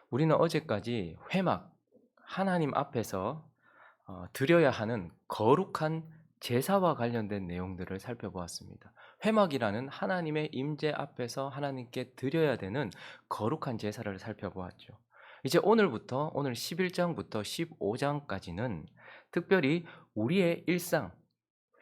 우리는 어제까지 회막, 하나님 앞에서 드려야 하는 거룩한 제사와 관련된 내용들을 살펴보았습니다. 회막이라는 하나님의 임재 앞에서 하나님께 드려야 되는 거룩한 제사를 살펴보았죠. 이제 오늘부터 오늘 11장부터 15장까지는 특별히 우리의 일상,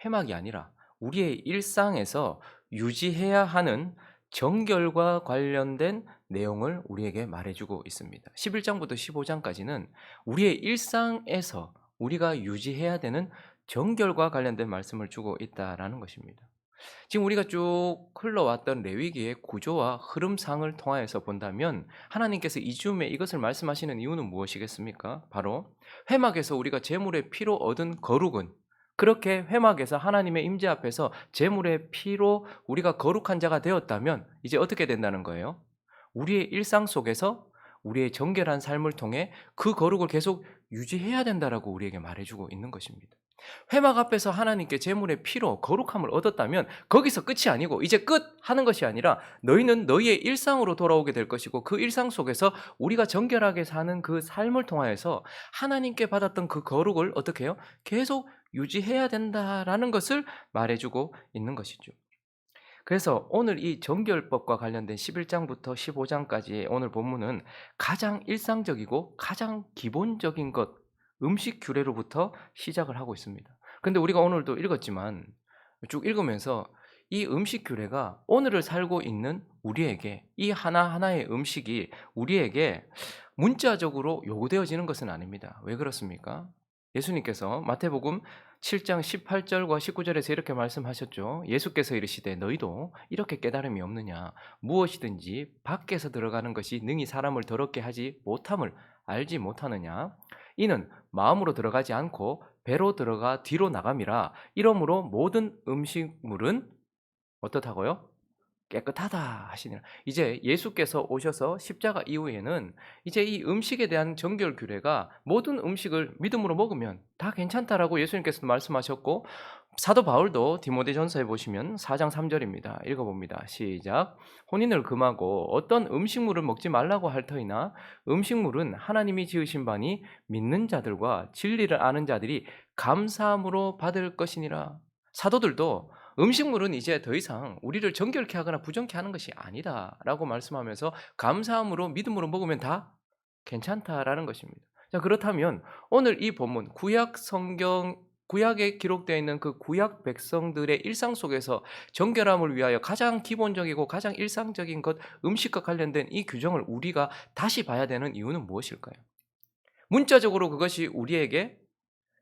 회막이 아니라 우리의 일상에서 유지해야 하는 정결과 관련된 내용을 우리에게 말해주고 있습니다. 11장부터 15장까지는 우리의 일상에서 우리가 유지해야 되는 정결과 관련된 말씀을 주고 있다라는 것입니다. 지금 우리가 쭉 흘러왔던 레위기의 구조와 흐름상을 통하여서 본다면 하나님께서 이 즈음에 이것을 말씀하시는 이유는 무엇이겠습니까? 바로 회막에서 우리가 제물의 피로 얻은 거룩은, 그렇게 회막에서 하나님의 임재 앞에서 제물의 피로 우리가 거룩한 자가 되었다면 이제 어떻게 된다는 거예요? 우리의 일상 속에서 우리의 정결한 삶을 통해 그 거룩을 계속 유지해야 된다라고 우리에게 말해주고 있는 것입니다. 회막 앞에서 하나님께 제물의 피로 거룩함을 얻었다면 거기서 끝이 아니고 이제 끝 하는 것이 아니라 너희는 너희의 일상으로 돌아오게 될 것이고, 그 일상 속에서 우리가 정결하게 사는 그 삶을 통하여서 하나님께 받았던 그 거룩을 어떻게 해요? 계속 유지해야 된다라는 것을 말해주고 있는 것이죠. 그래서 오늘 이 정결법과 관련된 11장부터 15장까지의 오늘 본문은 가장 일상적이고 가장 기본적인 것, 음식 규례로부터 시작을 하고 있습니다. 그런데 우리가 오늘도 읽었지만 쭉 읽으면서 이 음식 규례가 오늘을 살고 있는 우리에게, 이 하나하나의 음식이 우리에게 문자적으로 요구되어지는 것은 아닙니다. 왜 그렇습니까? 예수님께서 마태복음 7장 18절과 19절에서 이렇게 말씀하셨죠. 예수께서 이르시되 너희도 이렇게 깨달음이 없느냐? 무엇이든지 밖에서 들어가는 것이 능히 사람을 더럽게 하지 못함을 알지 못하느냐? 이는 마음으로 들어가지 않고 배로 들어가 뒤로 나감이라. 이러므로 모든 음식물은 어떻다고요? 깨끗하다 하시니라. 이제 예수께서 오셔서 십자가 이후에는 이제 이 음식에 대한 정결 규례가 모든 음식을 믿음으로 먹으면 다 괜찮다라고 예수님께서도 말씀하셨고, 사도 바울도 디모데전서에 보시면 4장 3절입니다. 읽어봅니다. 시작. 혼인을 금하고 어떤 음식물을 먹지 말라고 할 터이나 음식물은 하나님이 지으신 바니 믿는 자들과 진리를 아는 자들이 감사함으로 받을 것이니라. 사도들도 음식물은 이제 더 이상 우리를 정결케 하거나 부정케 하는 것이 아니다라고 말씀하면서 감사함으로 믿음으로 먹으면 다 괜찮다라는 것입니다. 자, 그렇다면 오늘 이 본문 구약 성경, 구약에 기록되어 있는 그 구약 백성들의 일상 속에서 정결함을 위하여 가장 기본적이고 가장 일상적인 것, 음식과 관련된 이 규정을 우리가 다시 봐야 되는 이유는 무엇일까요? 문자적으로 그것이 우리에게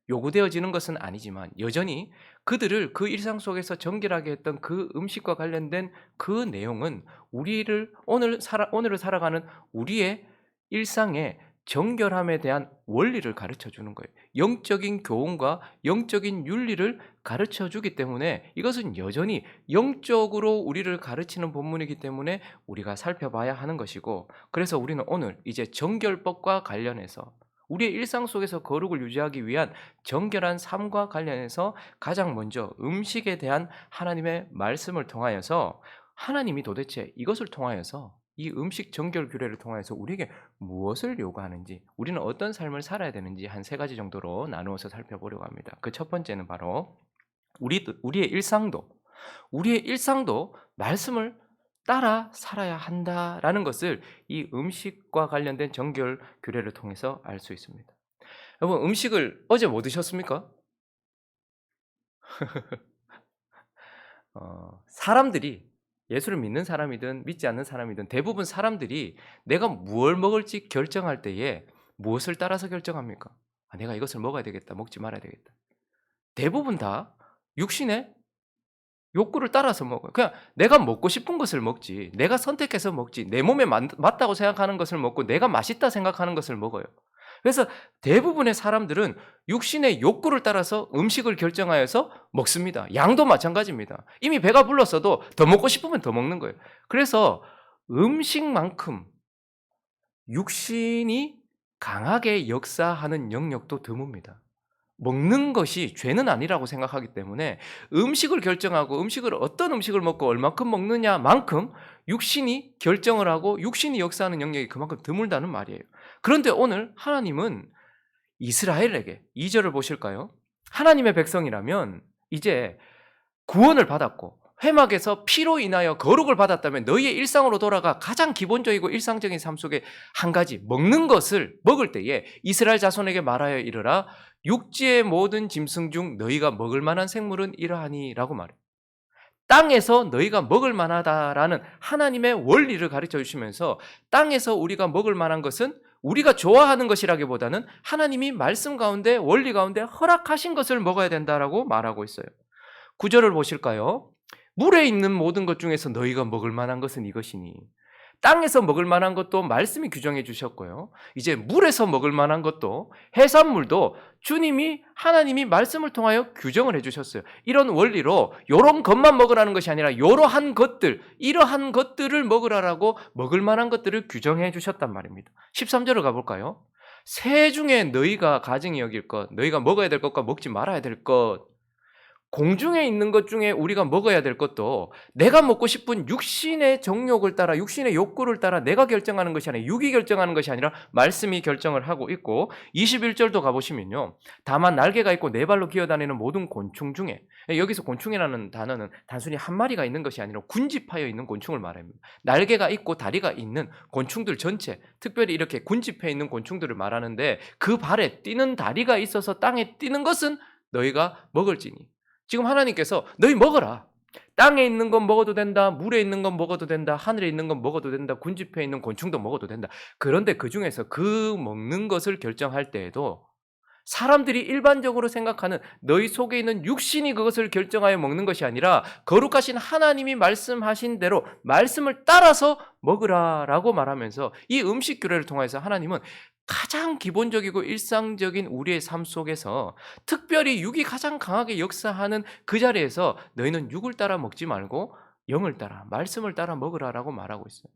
요구되어지는 것은 아니지만 여전히 그들을 그 일상 속에서 정결하게 했던 그 음식과 관련된 그 내용은 우리를 오늘을 살아가는 우리의 일상의 정결함에 대한 원리를 가르쳐 주는 거예요. 영적인 교훈과 영적인 윤리를 가르쳐 주기 때문에 이것은 여전히 영적으로 우리를 가르치는 본문이기 때문에 우리가 살펴봐야 하는 것이고, 그래서 우리는 오늘 이제 정결법과 관련해서 우리의 일상 속에서 거룩을 유지하기 위한 정결한 삶과 관련해서 가장 먼저 음식에 대한 하나님의 말씀을 통하여서 하나님이 도대체 이것을 통하여서 이 음식 정결 규례를 통하여서 우리에게 무엇을 요구하는지, 우리는 어떤 삶을 살아야 되는지 한 세 가지 정도로 나누어서 살펴보려고 합니다. 그 첫 번째는 바로 우리의 일상도 말씀을 따라 살아야 한다라는 것을 이 음식과 관련된 정결 규례를 통해서 알 수 있습니다. 여러분, 음식을 어제 뭐 드셨습니까? 사람들이, 예수를 믿는 사람이든 믿지 않는 사람이든 대부분 사람들이 내가 무엇을 먹을지 결정할 때에 무엇을 따라서 결정합니까? '아, 내가 이것을 먹어야 되겠다. 먹지 말아야 되겠다.' 대부분 다 육신의 욕구를 따라서 먹어요. 그냥 내가 먹고 싶은 것을 먹지, 내가 선택해서 먹지, 내 몸에 맞다고 생각하는 것을 먹고 내가 맛있다 생각하는 것을 먹어요. 그래서 대부분의 사람들은 육신의 욕구를 따라서 음식을 결정하여서 먹습니다. 양도 마찬가지입니다. 이미 배가 불렀어도 더 먹고 싶으면 더 먹는 거예요. 그래서 음식만큼 육신이 강하게 역사하는 영역도 드뭅니다. 먹는 것이 죄는 아니라고 생각하기 때문에 음식을 결정하고 음식을 어떤 음식을 먹고 얼마큼 먹느냐만큼 육신이 결정을 하고 육신이 역사하는 영역이 그만큼 드물다는 말이에요. 그런데 오늘 하나님은 이스라엘에게 2절을 보실까요? 하나님의 백성이라면 이제 구원을 받았고 회막에서 피로 인하여 거룩을 받았다면 너희의 일상으로 돌아가 가장 기본적이고 일상적인 삶 속에 한 가지 먹는 것을 먹을 때에 이스라엘 자손에게 말하여 이르라 육지의 모든 짐승 중 너희가 먹을 만한 생물은 이러하니라고 말해요. 땅에서 너희가 먹을 만하다라는 하나님의 원리를 가르쳐 주시면서 땅에서 우리가 먹을 만한 것은 우리가 좋아하는 것이라기보다는 하나님이 말씀 가운데 원리 가운데 허락하신 것을 먹어야 된다라고 말하고 있어요. 9절을 보실까요? 물에 있는 모든 것 중에서 너희가 먹을 만한 것은 이것이니 땅에서 먹을 만한 것도 말씀이 규정해 주셨고요. 이제 물에서 먹을 만한 것도 해산물도 주님이 하나님이 말씀을 통하여 규정을 해 주셨어요. 이런 원리로 이런 것만 먹으라는 것이 아니라 이러한 것들, 이러한 것들을 먹으라라고 먹을 만한 것들을 규정해 주셨단 말입니다. 13절을 가볼까요? 새 중에 너희가 가증히 여길 것, 너희가 먹어야 될 것과 먹지 말아야 될 것, 공중에 있는 것 중에 우리가 먹어야 될 것도 내가 먹고 싶은 육신의 정욕을 따라 육신의 욕구를 따라 내가 결정하는 것이 아니라 육이 결정하는 것이 아니라 말씀이 결정을 하고 있고 21절도 가보시면요. 다만 날개가 있고 네 발로 기어다니는 모든 곤충 중에 여기서 곤충이라는 단어는 단순히 한 마리가 있는 것이 아니라 군집하여 있는 곤충을 말합니다. 날개가 있고 다리가 있는 곤충들 전체 특별히 이렇게 군집해 있는 곤충들을 말하는데 그 발에 뛰는 다리가 있어서 땅에 뛰는 것은 너희가 먹을지니 지금 하나님께서 너희 먹어라. 땅에 있는 건 먹어도 된다. 물에 있는 건 먹어도 된다. 하늘에 있는 건 먹어도 된다. 군집해 있는 곤충도 먹어도 된다. 그런데 그중에서 그 먹는 것을 결정할 때에도 사람들이 일반적으로 생각하는 너희 속에 있는 육신이 그것을 결정하여 먹는 것이 아니라 거룩하신 하나님이 말씀하신 대로 말씀을 따라서 먹으라라고 말하면서 이 음식 규례를 통해서 하나님은 가장 기본적이고 일상적인 우리의 삶 속에서 특별히 육이 가장 강하게 역사하는 그 자리에서 너희는 육을 따라 먹지 말고 영을 따라 말씀을 따라 먹으라라고 말하고 있어요.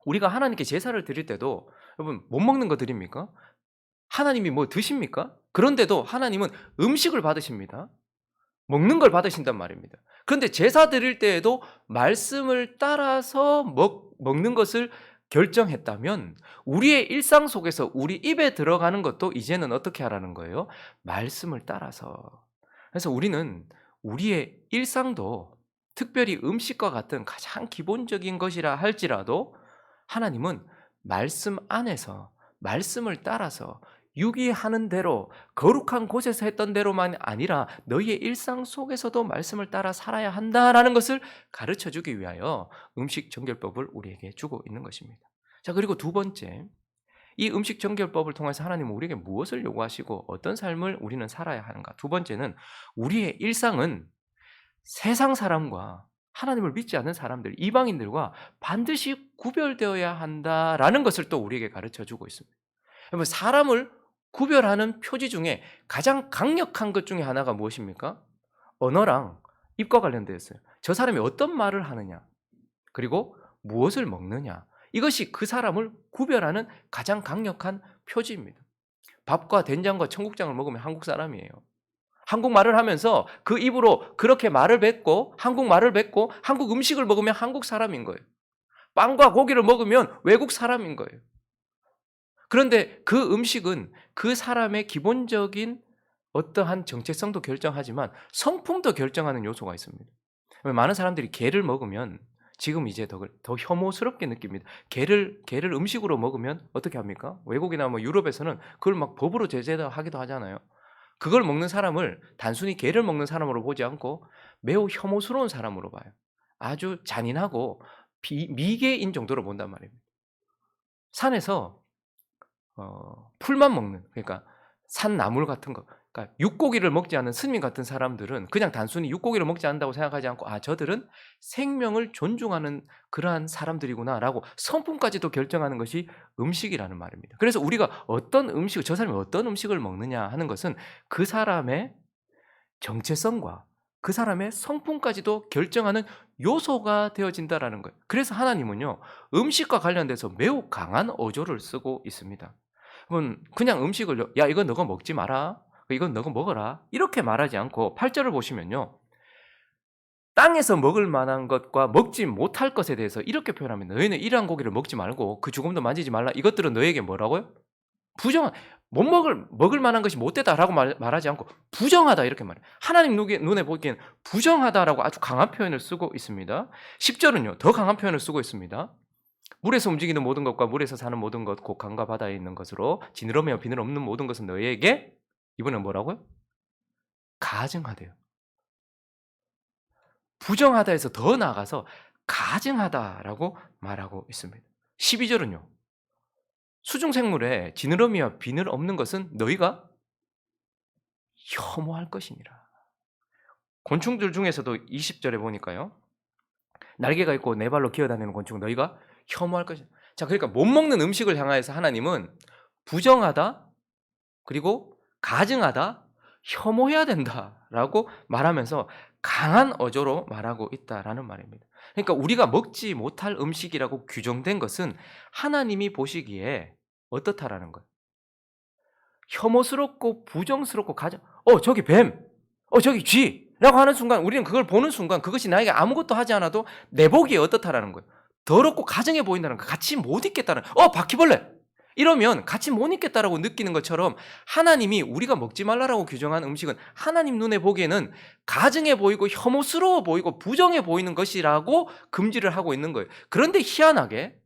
우리가 하나님께 제사를 드릴 때도 여러분 못 먹는 거 드립니까? 하나님이 뭐 드십니까? 그런데도 하나님은 음식을 받으십니다. 먹는 걸 받으신단 말입니다. 그런데 제사 드릴 때에도 말씀을 따라서 먹는 것을 결정했다면 우리의 일상 속에서 우리 입에 들어가는 것도 이제는 어떻게 하라는 거예요? 말씀을 따라서. 그래서 우리는 우리의 일상도 특별히 음식과 같은 가장 기본적인 것이라 할지라도 하나님은 말씀 안에서 말씀을 따라서 육이 하는 대로 거룩한 곳에서 했던 대로만 아니라 너희의 일상 속에서도 말씀을 따라 살아야 한다라는 것을 가르쳐 주기 위하여 음식 정결법을 우리에게 주고 있는 것입니다. 자, 그리고 두 번째, 이 음식 정결법을 통해서 하나님은 우리에게 무엇을 요구하시고 어떤 삶을 우리는 살아야 하는가? 두 번째는 우리의 일상은 세상 사람과 하나님을 믿지 않는 사람들, 이방인들과 반드시 구별되어야 한다라는 것을 또 우리에게 가르쳐 주고 있습니다. 여러분, 사람을 구별하는 표지 중에 가장 강력한 것 중에 하나가 무엇입니까? 언어랑 입과 관련되어 있어요. 저 사람이 어떤 말을 하느냐, 그리고 무엇을 먹느냐, 이것이 그 사람을 구별하는 가장 강력한 표지입니다. 밥과 된장과 청국장을 먹으면 한국 사람이에요. 한국말을 하면서 그 입으로 그렇게 말을 뱉고 한국말을 뱉고 한국 음식을 먹으면 한국 사람인 거예요. 빵과 고기를 먹으면 외국 사람인 거예요. 그런데 그 음식은 그 사람의 기본적인 어떠한 정체성도 결정하지만 성품도 결정하는 요소가 있습니다. 많은 사람들이 게를 먹으면 지금 이제 더 혐오스럽게 느낍니다. 게를 음식으로 먹으면 어떻게 합니까? 외국이나 뭐 유럽에서는 그걸 막 법으로 제재하기도 하잖아요. 그걸 먹는 사람을 단순히 게를 먹는 사람으로 보지 않고 매우 혐오스러운 사람으로 봐요. 아주 잔인하고 미개인 정도로 본단 말입니다. 산에서 풀만 먹는, 그러니까 산 나물 같은 거, 그러니까 육고기를 먹지 않는 스님 같은 사람들은 그냥 단순히 육고기를 먹지 않는다고 생각하지 않고 저들은 생명을 존중하는 그러한 사람들이구나라고 성품까지도 결정하는 것이 음식이라는 말입니다. 그래서 우리가 저 사람이 어떤 음식을 먹느냐 하는 것은 그 사람의 정체성과 그 사람의 성품까지도 결정하는 요소가 되어진다라는 거예요. 그래서 하나님은요, 음식과 관련돼서 매우 강한 어조를 쓰고 있습니다. 그냥 음식을 야 이거 너가 먹지 마라, 이건 너가 먹어라. 이렇게 말하지 않고 8절을 보시면요. 땅에서 먹을 만한 것과 먹지 못할 것에 대해서 이렇게 표현합니다. 너희는 이러한 고기를 먹지 말고 그 죽음도 만지지 말라. 이것들은 너에게 뭐라고요? 부정한, 못 먹을 만한 것이 못되다라고 말하지 않고 부정하다 이렇게 말해요. 하나님 눈에 보기에는 부정하다라고 아주 강한 표현을 쓰고 있습니다. 10절은요. 더 강한 표현을 쓰고 있습니다. 물에서 움직이는 모든 것과 물에서 사는 모든 것, 곧 강과 바다에 있는 것으로 지느러미와 비늘 없는 모든 것은 너희에게 이번엔 뭐라고요? 가증하대요. 부정하다에서 더 나아가서 가증하다라고 말하고 있습니다. 12절은요. 수중생물에 지느러미와 비늘 없는 것은 너희가 혐오할 것이니라. 곤충들 중에서도 20절에 보니까요. 날개가 있고 네 발로 기어다니는 곤충 너희가 혐오할 것이다. 자, 그러니까 못 먹는 음식을 향하여서 하나님은 부정하다, 그리고 가증하다, 혐오해야 된다라고 말하면서 강한 어조로 말하고 있다라는 말입니다. 그러니까 우리가 먹지 못할 음식이라고 규정된 것은 하나님이 보시기에 어떻다라는 거예요. 혐오스럽고 부정스럽고 저기 뱀, 저기 쥐라고 하는 순간 우리는 그걸 보는 순간 그것이 나에게 아무것도 하지 않아도 내 보기에 어떻다라는 거예요. 더럽고 가증해 보인다는 거, 같이 못 있겠다는, 바퀴벌레! 이러면 같이 못 있겠다라고 느끼는 것처럼 하나님이 우리가 먹지 말라라고 규정한 음식은 하나님 눈에 보기에는 가증해 보이고 혐오스러워 보이고 부정해 보이는 것이라고 금지를 하고 있는 거예요. 그런데 희한하게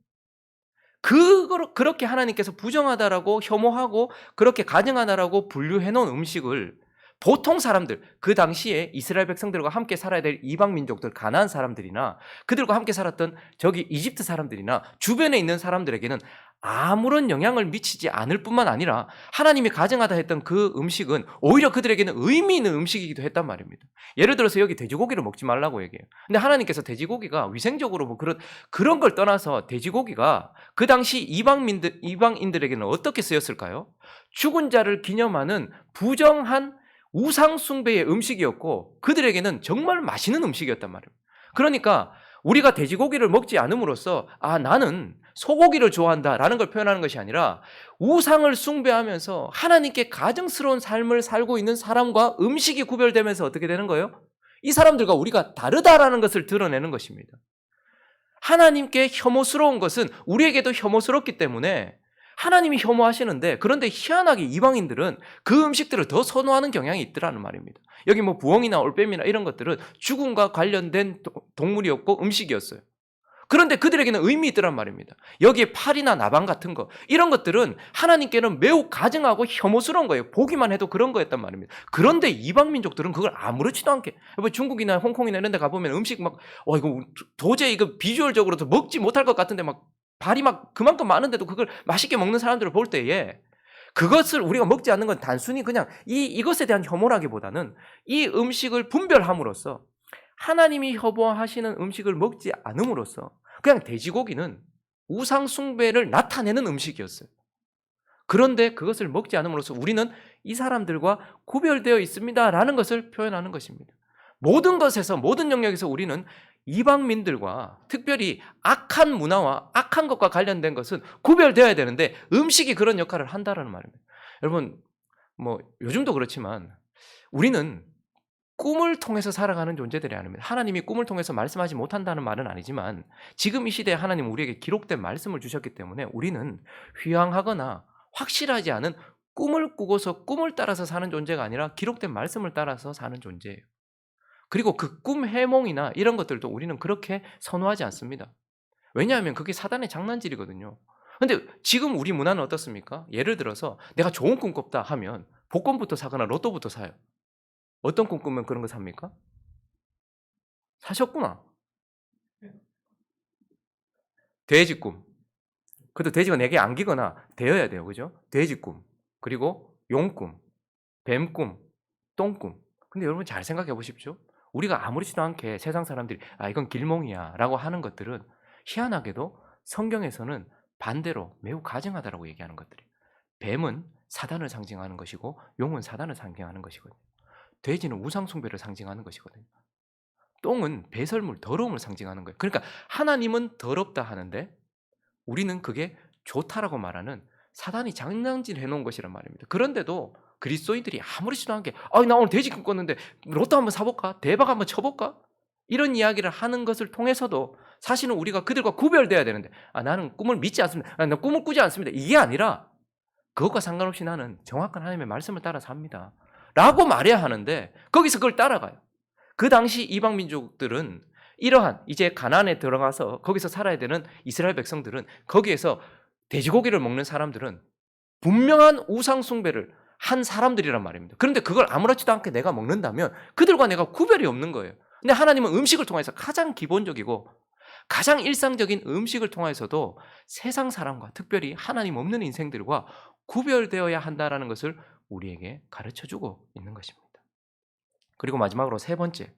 그렇게 하나님께서 부정하다라고 혐오하고 그렇게 가증하다라고 분류해 놓은 음식을 보통 사람들, 그 당시에 이스라엘 백성들과 함께 살아야 될 이방 민족들, 가나안 사람들이나 그들과 함께 살았던 저기 이집트 사람들이나 주변에 있는 사람들에게는 아무런 영향을 미치지 않을 뿐만 아니라 하나님이 가증하다 했던 그 음식은 오히려 그들에게는 의미 있는 음식이기도 했단 말입니다. 예를 들어서 여기 돼지고기를 먹지 말라고 얘기해요. 근데 하나님께서 돼지고기가 위생적으로 뭐 그런 걸 떠나서 돼지고기가 그 당시 이방인들에게는 어떻게 쓰였을까요? 죽은 자를 기념하는 부정한 우상 숭배의 음식이었고 그들에게는 정말 맛있는 음식이었단 말이에요. 그러니까 우리가 돼지고기를 먹지 않음으로써 나는 소고기를 좋아한다라는 걸 표현하는 것이 아니라 우상을 숭배하면서 하나님께 가증스러운 삶을 살고 있는 사람과 음식이 구별되면서 어떻게 되는 거예요? 이 사람들과 우리가 다르다라는 것을 드러내는 것입니다. 하나님께 혐오스러운 것은 우리에게도 혐오스럽기 때문에 하나님이 혐오하시는데, 그런데 희한하게 이방인들은 그 음식들을 더 선호하는 경향이 있더라는 말입니다. 여기 뭐 부엉이나 올빼미나 이런 것들은 죽음과 관련된 동물이었고 음식이었어요. 그런데 그들에게는 의미 있더란 말입니다. 여기에 파리나 나방 같은 거, 이런 것들은 하나님께는 매우 가증하고 혐오스러운 거예요. 보기만 해도 그런 거였단 말입니다. 그런데 이방 민족들은 그걸 아무렇지도 않게, 중국이나 홍콩이나 이런 데 가보면 음식 막 이거 도저히 이거 비주얼적으로도 먹지 못할 것 같은데 막 발이 막 그만큼 많은데도 그걸 맛있게 먹는 사람들을 볼 때에 그것을 우리가 먹지 않는 건 단순히 그냥 이것에 대한 혐오라기보다는 이 음식을 분별함으로써 하나님이 혐오하시는 음식을 먹지 않음으로써 그냥 돼지고기는 우상 숭배를 나타내는 음식이었어요. 그런데 그것을 먹지 않음으로써 우리는 이 사람들과 구별되어 있습니다라는 것을 표현하는 것입니다. 모든 것에서, 모든 영역에서 우리는 이방민들과 특별히 악한 문화와 악한 것과 관련된 것은 구별되어야 되는데 음식이 그런 역할을 한다는 말입니다. 여러분, 요즘도 그렇지만 우리는 꿈을 통해서 살아가는 존재들이 아닙니다. 하나님이 꿈을 통해서 말씀하지 못한다는 말은 아니지만 지금 이 시대에 하나님 우리에게 기록된 말씀을 주셨기 때문에 우리는 휘황하거나 확실하지 않은 꿈을 꾸고서 꿈을 따라서 사는 존재가 아니라 기록된 말씀을 따라서 사는 존재예요. 그리고 그 꿈 해몽이나 이런 것들도 우리는 그렇게 선호하지 않습니다. 왜냐하면 그게 사단의 장난질이거든요. 근데 지금 우리 문화는 어떻습니까? 예를 들어서 내가 좋은 꿈 꿨다 하면 복권부터 사거나 로또부터 사요. 어떤 꿈 꾸면 그런 거 삽니까? 사셨구나. 돼지 꿈. 그래도 돼지가 내게 안기거나 되어야 돼요. 그죠? 돼지 꿈. 그리고 용 꿈, 뱀 꿈, 똥 꿈. 근데 여러분 잘 생각해 보십시오. 우리가 아무렇지도 않게 세상 사람들이 이건 길몽이야 라고 하는 것들은 희한하게도 성경에서는 반대로 매우 가증하다라고 얘기하는 것들이에요. 뱀은 사단을 상징하는 것이고 용은 사단을 상징하는 것이거든요. 돼지는 우상 숭배를 상징하는 것이거든요. 똥은 배설물, 더러움을 상징하는 거예요. 그러니까 하나님은 더럽다 하는데 우리는 그게 좋다라고 말하는 사단이 장난질 해놓은 것이란 말입니다. 그런데도 그리스도인들이 아무렇지도 않게 나 오늘 돼지금 꿨는데 로또 한번 사볼까? 대박 한번 쳐볼까? 이런 이야기를 하는 것을 통해서도 사실은 우리가 그들과 구별돼야 되는데 나는 꿈을 믿지 않습니다. 나는 꿈을 꾸지 않습니다. 이게 아니라 그것과 상관없이 나는 정확한 하나님의 말씀을 따라 삽니다. 라고 말해야 하는데 거기서 그걸 따라가요. 그 당시 이방 민족들은 이러한 이제 가나안에 들어가서 거기서 살아야 되는 이스라엘 백성들은 거기에서 돼지고기를 먹는 사람들은 분명한 우상 숭배를 한 사람들이란 말입니다. 그런데 그걸 아무렇지도 않게 내가 먹는다면 그들과 내가 구별이 없는 거예요. 근데 하나님은 음식을 통해서 가장 기본적이고 가장 일상적인 음식을 통해서도 세상 사람과 특별히 하나님 없는 인생들과 구별되어야 한다는 것을 우리에게 가르쳐주고 있는 것입니다. 그리고 마지막으로 세 번째,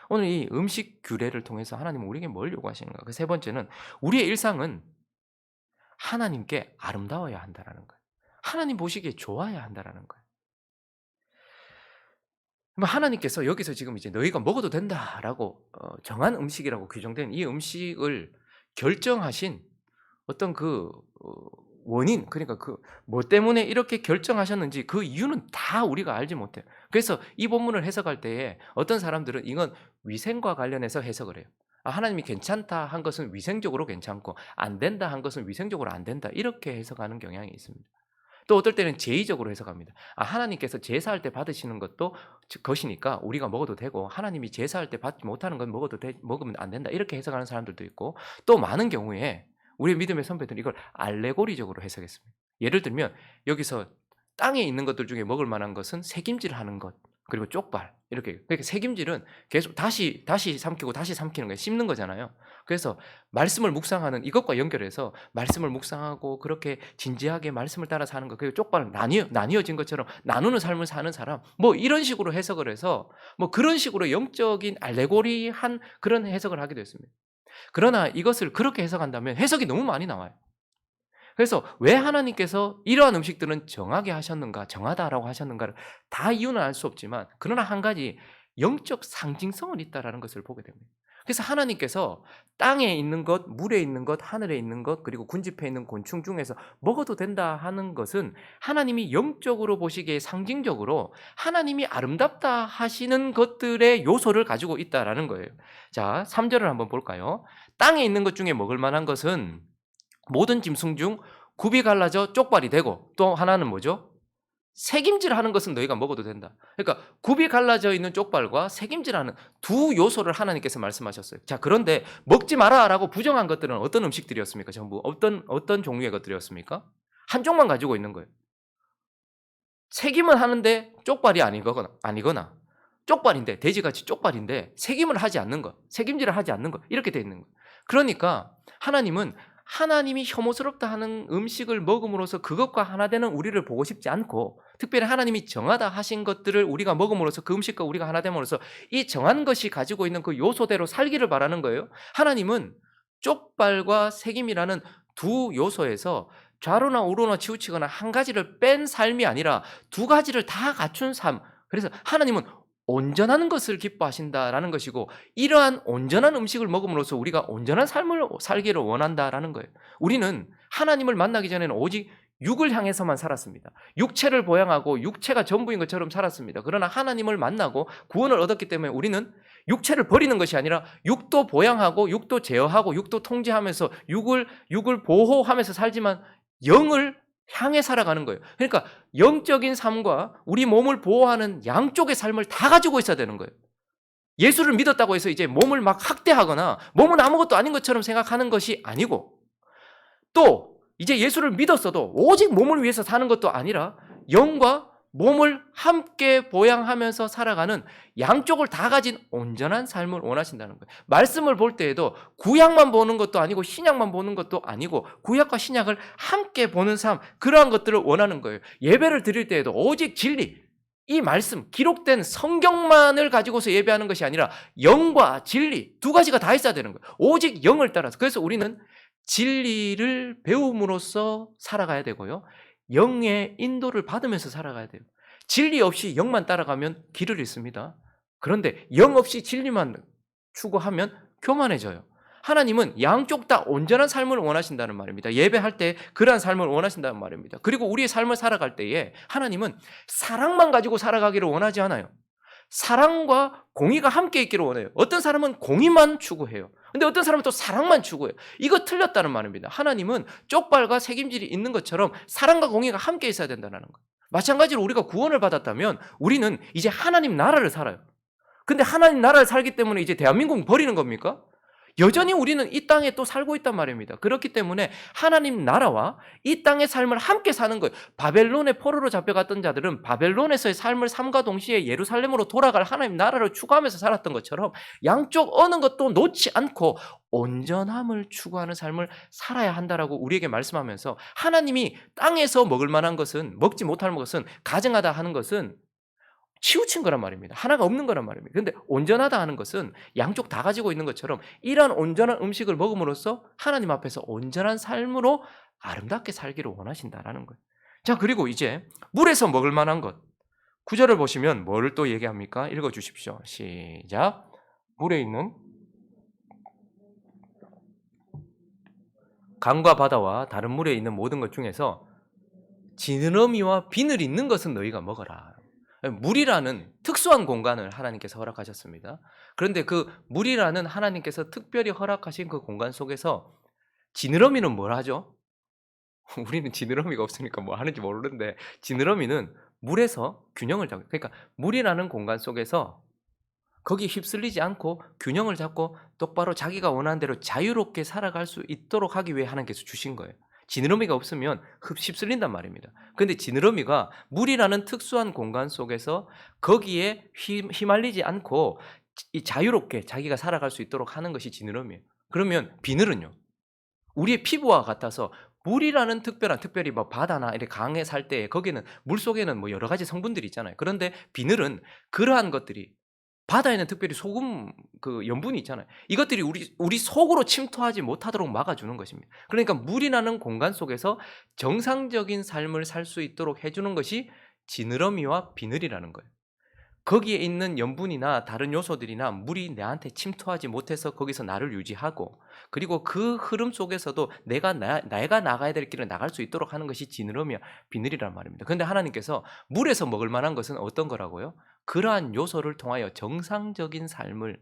오늘 이 음식 규례를 통해서 하나님은 우리에게 뭘 요구하시는가? 그 세 번째는 우리의 일상은 하나님께 아름다워야 한다는 거예요. 하나님 보시기에 좋아야 한다는 거예요. 하나님께서 여기서 지금 이제 너희가 먹어도 된다라고 정한 음식이라고 규정된 이 음식을 결정하신 어떤 원인, 그러니까 뭐 때문에 이렇게 결정하셨는지 그 이유는 다 우리가 알지 못해요. 그래서 이 본문을 해석할 때에 어떤 사람들은 이건 위생과 관련해서 해석을 해요. 하나님이 괜찮다 한 것은 위생적으로 괜찮고 안 된다 한 것은 위생적으로 안 된다, 이렇게 해석하는 경향이 있습니다. 또 어떨 때는 제의적으로 해석합니다. 하나님께서 제사할 때 받으시는 것도 것이니까 우리가 먹어도 되고 하나님이 제사할 때 받지 못하는 건 먹으면 안 된다, 이렇게 해석하는 사람들도 있고, 또 많은 경우에 우리 믿음의 선배들은 이걸 알레고리적으로 해석했습니다. 예를 들면 여기서 땅에 있는 것들 중에 먹을 만한 것은 새김질하는 것, 그리고 쪽발, 이렇게. 그러니까 새김질은 계속 다시 삼키고 다시 삼키는 거예요. 씹는 거잖아요. 그래서 말씀을 묵상하는 이것과 연결해서 말씀을 묵상하고 그렇게 진지하게 말씀을 따라 사는 것, 그리고 쪽발은 나뉘어진 것처럼 나누는 삶을 사는 사람, 뭐 이런 식으로 해석을 해서 뭐 그런 식으로 영적인 알레고리한 그런 해석을 하게 됐습니다. 그러나 이것을 그렇게 해석한다면 해석이 너무 많이 나와요. 그래서 왜 하나님께서 이러한 음식들은 정하게 하셨는가, 정하다라고 하셨는가를 다 이유는 알 수 없지만, 그러나 한 가지 영적 상징성은 있다라는 것을 보게 됩니다. 그래서 하나님께서 땅에 있는 것, 물에 있는 것, 하늘에 있는 것, 그리고 군집해 있는 곤충 중에서 먹어도 된다 하는 것은 하나님이 영적으로 보시기에 상징적으로 하나님이 아름답다 하시는 것들의 요소를 가지고 있다라는 거예요. 자, 3절을 한번 볼까요? 땅에 있는 것 중에 먹을 만한 것은 모든 짐승 중 굽이 갈라져 쪽발이 되고, 또 하나는 뭐죠? 새김질하는 것은 너희가 먹어도 된다. 그러니까 굽이 갈라져 있는 쪽발과 새김질하는 두 요소를 하나님께서 말씀하셨어요. 자, 그런데 먹지 마라라고 부정한 것들은 어떤 음식들이었습니까? 전부 어떤 종류의 것들이었습니까? 한쪽만 가지고 있는 거예요. 새김은 하는데 쪽발이 아니거나 쪽발인데, 돼지같이 쪽발인데 새김을 하지 않는 것, 새김질을 하지 않는 것, 이렇게 돼 있는 거예요. 그러니까 하나님은 하나님이 혐오스럽다 하는 음식을 먹음으로써 그것과 하나 되는 우리를 보고 싶지 않고, 특별히 하나님이 정하다 하신 것들을 우리가 먹음으로써 그 음식과 우리가 하나 됨으로써 이 정한 것이 가지고 있는 그 요소대로 살기를 바라는 거예요. 하나님은 쪽발과 새김이라는 두 요소에서 좌로나 우로나 치우치거나 한 가지를 뺀 삶이 아니라 두 가지를 다 갖춘 삶. 그래서 하나님은 온전한 것을 기뻐하신다라는 것이고, 이러한 온전한 음식을 먹음으로써 우리가 온전한 삶을 살기를 원한다라는 거예요. 우리는 하나님을 만나기 전에는 오직 육을 향해서만 살았습니다. 육체를 보양하고 육체가 전부인 것처럼 살았습니다. 그러나 하나님을 만나고 구원을 얻었기 때문에 우리는 육체를 버리는 것이 아니라 육도 보양하고 육도 제어하고 육도 통제하면서 육을 보호하면서 살지만 영을 향해 살아가는 거예요. 그러니까 영적인 삶과 우리 몸을 보호하는 양쪽의 삶을 다 가지고 있어야 되는 거예요. 예수를 믿었다고 해서 이제 몸을 막 학대하거나 몸은 아무것도 아닌 것처럼 생각하는 것이 아니고, 또 이제 예수를 믿었어도 오직 몸을 위해서 사는 것도 아니라 영과 몸을 함께 보양하면서 살아가는 양쪽을 다 가진 온전한 삶을 원하신다는 거예요. 말씀을 볼 때에도 구약만 보는 것도 아니고 신약만 보는 것도 아니고 구약과 신약을 함께 보는 삶, 그러한 것들을 원하는 거예요. 예배를 드릴 때에도 오직 진리, 이 말씀, 기록된 성경만을 가지고서 예배하는 것이 아니라 영과 진리 두 가지가 다 있어야 되는 거예요. 오직 영을 따라서. 그래서 우리는 진리를 배움으로써 살아가야 되고요, 영의 인도를 받으면서 살아가야 돼요. 진리 없이 영만 따라가면 길을 잃습니다. 그런데 영 없이 진리만 추구하면 교만해져요. 하나님은 양쪽 다 온전한 삶을 원하신다는 말입니다. 예배할 때 그러한 삶을 원하신다는 말입니다. 그리고 우리의 삶을 살아갈 때에 하나님은 사랑만 가지고 살아가기를 원하지 않아요. 사랑과 공의가 함께 있기를 원해요. 어떤 사람은 공의만 추구해요. 근데 어떤 사람은 또 사랑만 추구해요. 이거 틀렸다는 말입니다. 하나님은 쪽발과 책임질이 있는 것처럼 사랑과 공의가 함께 있어야 된다는 거예요. 마찬가지로 우리가 구원을 받았다면 우리는 이제 하나님 나라를 살아요. 근데 하나님 나라를 살기 때문에 이제 대한민국 버리는 겁니까? 여전히 우리는 이 땅에 또 살고 있단 말입니다. 그렇기 때문에 하나님 나라와 이 땅의 삶을 함께 사는 거예요. 바벨론의 포로로 잡혀갔던 자들은 바벨론에서의 삶을 삶과 동시에 예루살렘으로 돌아갈 하나님 나라를 추구하면서 살았던 것처럼 양쪽 어느 것도 놓지 않고 온전함을 추구하는 삶을 살아야 한다라고 우리에게 말씀하면서 하나님이 땅에서 먹을 만한 것은 먹지 못할 것은 가증하다 하는 것은 치우친 거란 말입니다. 하나가 없는 거란 말입니다. 그런데 온전하다 하는 것은 양쪽 다 가지고 있는 것처럼 이러한 온전한 음식을 먹음으로써 하나님 앞에서 온전한 삶으로 아름답게 살기를 원하신다라는 거예요. 자, 그리고 이제 물에서 먹을 만한 것. 9절을 보시면 뭐를 또 얘기합니까? 읽어 주십시오. 시작. 물에 있는 강과 바다와 다른 물에 있는 모든 것 중에서 지느러미와 비늘 있는 것은 너희가 먹어라. 물이라는 특수한 공간을 하나님께서 허락하셨습니다. 그런데 그 물이라는 하나님께서 특별히 허락하신 그 공간 속에서 지느러미는 뭘 하죠? 우리는 지느러미가 없으니까 뭐 하는지 모르는데 지느러미는 물에서 균형을 잡고, 그러니까 물이라는 공간 속에서 거기 휩쓸리지 않고 균형을 잡고 똑바로 자기가 원하는 대로 자유롭게 살아갈 수 있도록 하기 위해 하나님께서 주신 거예요. 지느러미가 없으면 휩쓸린단 말입니다. 그런데 지느러미가 물이라는 특수한 공간 속에서 거기에 휘말리지 않고 자유롭게 자기가 살아갈 수 있도록 하는 것이 지느러미예요. 그러면 비늘은요? 우리의 피부와 같아서 물이라는 특별히 뭐 바다나 이렇게 강에 살 때 거기는 물 속에는 뭐 여러 가지 성분들이 있잖아요. 그런데 비늘은 그러한 것들이 바다에는 특별히 소금 그 염분이 있잖아요. 이것들이 우리 속으로 침투하지 못하도록 막아주는 것입니다. 그러니까 물이라는 공간 속에서 정상적인 삶을 살 수 있도록 해주는 것이 지느러미와 비늘이라는 거예요. 거기에 있는 염분이나 다른 요소들이나 물이 내한테 침투하지 못해서 거기서 나를 유지하고, 그리고 그 흐름 속에서도 내가 나가야 될 길을 나갈 수 있도록 하는 것이 지느러미와 비늘이란 말입니다. 그런데 하나님께서 물에서 먹을 만한 것은 어떤 거라고요? 그러한 요소를 통하여 정상적인 삶을,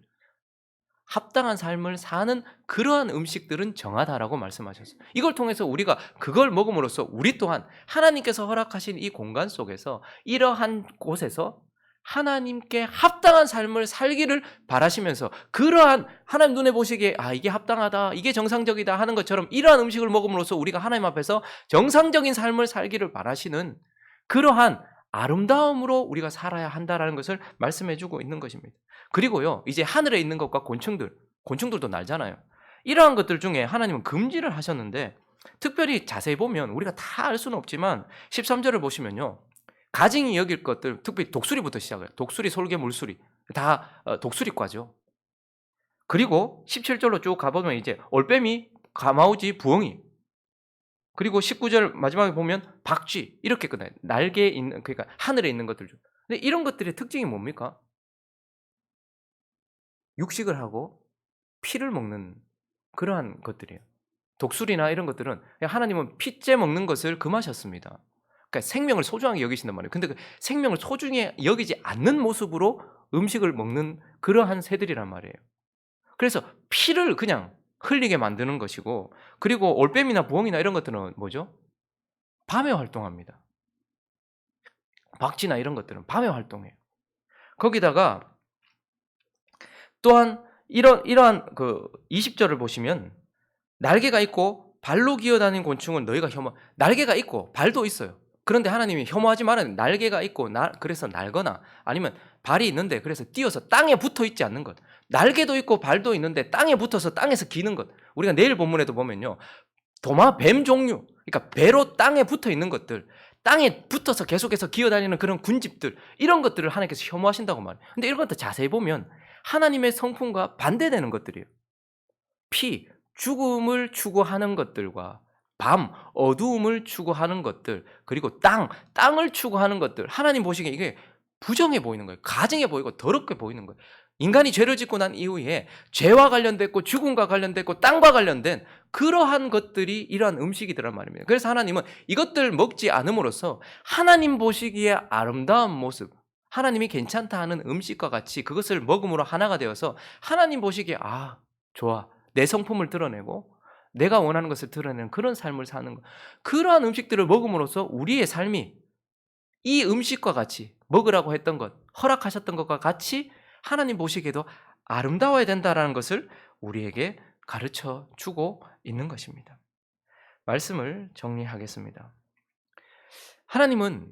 합당한 삶을 사는 그러한 음식들은 정하다라고 말씀하셨어요. 이걸 통해서 우리가 그걸 먹음으로써 우리 또한 하나님께서 허락하신 이 공간 속에서 이러한 곳에서 하나님께 합당한 삶을 살기를 바라시면서, 그러한 하나님 눈에 보시기에 이게 합당하다, 이게 정상적이다 하는 것처럼 이러한 음식을 먹음으로써 우리가 하나님 앞에서 정상적인 삶을 살기를 바라시는 그러한 아름다움으로 우리가 살아야 한다라는 것을 말씀해 주고 있는 것입니다. 그리고요, 이제 하늘에 있는 것과 곤충들도 날잖아요. 이러한 것들 중에 하나님은 금지를 하셨는데, 특별히 자세히 보면 우리가 다 알 수는 없지만 13절을 보시면요, 가증이 여길 것들, 특별히 독수리부터 시작해요. 독수리, 솔개, 물수리 다 독수리과죠. 그리고 17절로 쭉 가보면 이제 올빼미, 가마우지, 부엉이, 그리고 19절 마지막에 보면 박쥐, 이렇게 끝나요. 날개에 있는, 그러니까 하늘에 있는 것들 중. 근데 이런 것들의 특징이 뭡니까? 육식을 하고 피를 먹는 그러한 것들이에요. 독수리나 이런 것들은 하나님은 피째 먹는 것을 금하셨습니다. 그러니까 생명을 소중하게 여기신단 말이에요. 근데 그 생명을 소중히 여기지 않는 모습으로 음식을 먹는 그러한 새들이란 말이에요. 그래서 피를 그냥 흘리게 만드는 것이고, 그리고 올빼미나 부엉이나 이런 것들은 뭐죠? 밤에 활동합니다. 박쥐나 이런 것들은 밤에 활동해요. 거기다가 또한 이러한 그 20절을 보시면 날개가 있고 발로 기어다니는 곤충은 너희가 날개가 있고 발도 있어요. 그런데 하나님이 혐오하지 말아야 돼. 날개가 있고 그래서 날거나, 아니면 발이 있는데 그래서 뛰어서 땅에 붙어 있지 않는 것. 날개도 있고 발도 있는데 땅에 붙어서 땅에서 기는 것. 우리가 내일 본문에도 보면요, 도마, 뱀 종류, 그러니까 배로 땅에 붙어 있는 것들, 땅에 붙어서 계속해서 기어다니는 그런 군집들, 이런 것들을 하나님께서 혐오하신다고 말해요. 근데 이런 것들 자세히 보면 하나님의 성품과 반대되는 것들이에요. 피, 죽음을 추구하는 것들과 밤, 어두움을 추구하는 것들, 그리고 땅을 추구하는 것들, 하나님 보시기에 이게 부정해 보이는 거예요. 가증해 보이고 더럽게 보이는 거예요. 인간이 죄를 짓고 난 이후에 죄와 관련됐고 죽음과 관련됐고 땅과 관련된 그러한 것들이 이러한 음식이더란 말입니다. 그래서 하나님은 이것들 먹지 않음으로써 하나님 보시기에 아름다운 모습, 하나님이 괜찮다 하는 음식과 같이 그것을 먹음으로 하나가 되어서 하나님 보시기에 좋아. 내 성품을 드러내고 내가 원하는 것을 드러내는 그런 삶을 사는 것. 그러한 음식들을 먹음으로써 우리의 삶이 이 음식과 같이 먹으라고 했던 것, 허락하셨던 것과 같이 하나님 보시기에도 아름다워야 된다라는 것을 우리에게 가르쳐 주고 있는 것입니다. 말씀을 정리하겠습니다. 하나님은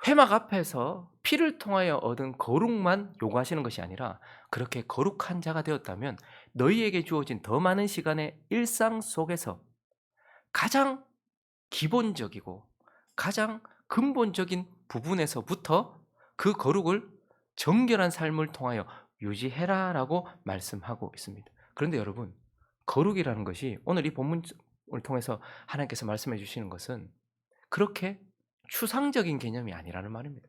회막 앞에서 피를 통하여 얻은 거룩만 요구하시는 것이 아니라 그렇게 거룩한 자가 되었다면 너희에게 주어진 더 많은 시간의 일상 속에서 가장 기본적이고 가장 근본적인 부분에서부터 그 거룩을 정결한 삶을 통하여 유지해라라고 말씀하고 있습니다. 그런데 여러분, 거룩이라는 것이 오늘 이 본문을 통해서 하나님께서 말씀해 주시는 것은 그렇게 추상적인 개념이 아니라는 말입니다.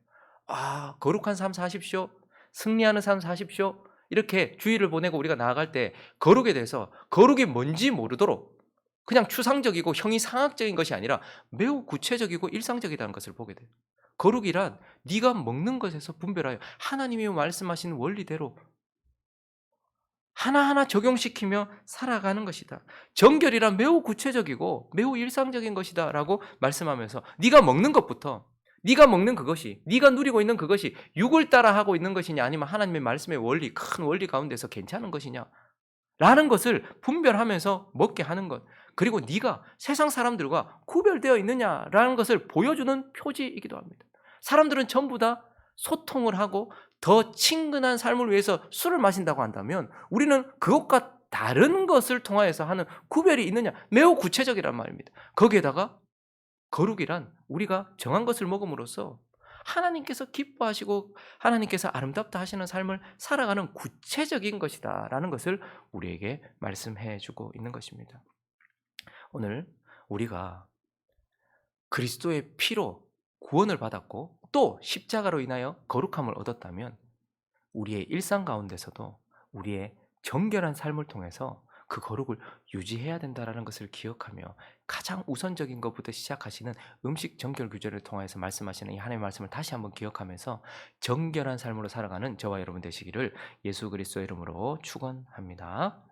거룩한 삶 사십시오. 승리하는 삶 사십시오. 이렇게 주의를 보내고 우리가 나아갈 때 거룩에 대해서 거룩이 뭔지 모르도록 그냥 추상적이고 형이상학적인 것이 아니라 매우 구체적이고 일상적이라는 것을 보게 돼요. 거룩이란 네가 먹는 것에서 분별하여 하나님이 말씀하신 원리대로 하나하나 적용시키며 살아가는 것이다. 정결이란 매우 구체적이고 매우 일상적인 것이다 라고 말씀하면서 네가 먹는 것부터 네가 먹는 그것이 네가 누리고 있는 그것이 육을 따라 하고 있는 것이냐 아니면 하나님의 말씀의 원리 큰 원리 가운데서 괜찮은 것이냐 라는 것을 분별하면서 먹게 하는 것. 그리고 네가 세상 사람들과 구별되어 있느냐라는 것을 보여주는 표지이기도 합니다. 사람들은 전부 다 소통을 하고 더 친근한 삶을 위해서 술을 마신다고 한다면 우리는 그것과 다른 것을 통하여서 하는 구별이 있느냐 매우 구체적이란 말입니다. 거기에다가 거룩이란 우리가 정한 것을 먹음으로써 하나님께서 기뻐하시고 하나님께서 아름답다 하시는 삶을 살아가는 구체적인 것이다 라는 것을 우리에게 말씀해 주고 있는 것입니다. 오늘 우리가 그리스도의 피로 구원을 받았고 또 십자가로 인하여 거룩함을 얻었다면 우리의 일상 가운데서도 우리의 정결한 삶을 통해서 그 거룩을 유지해야 된다는 것을 기억하며 가장 우선적인 것부터 시작하시는 음식 정결 규제를 통해서 말씀하시는 이 하나님의 말씀을 다시 한번 기억하면서 정결한 삶으로 살아가는 저와 여러분 되시기를 예수 그리스도의 이름으로 축원합니다.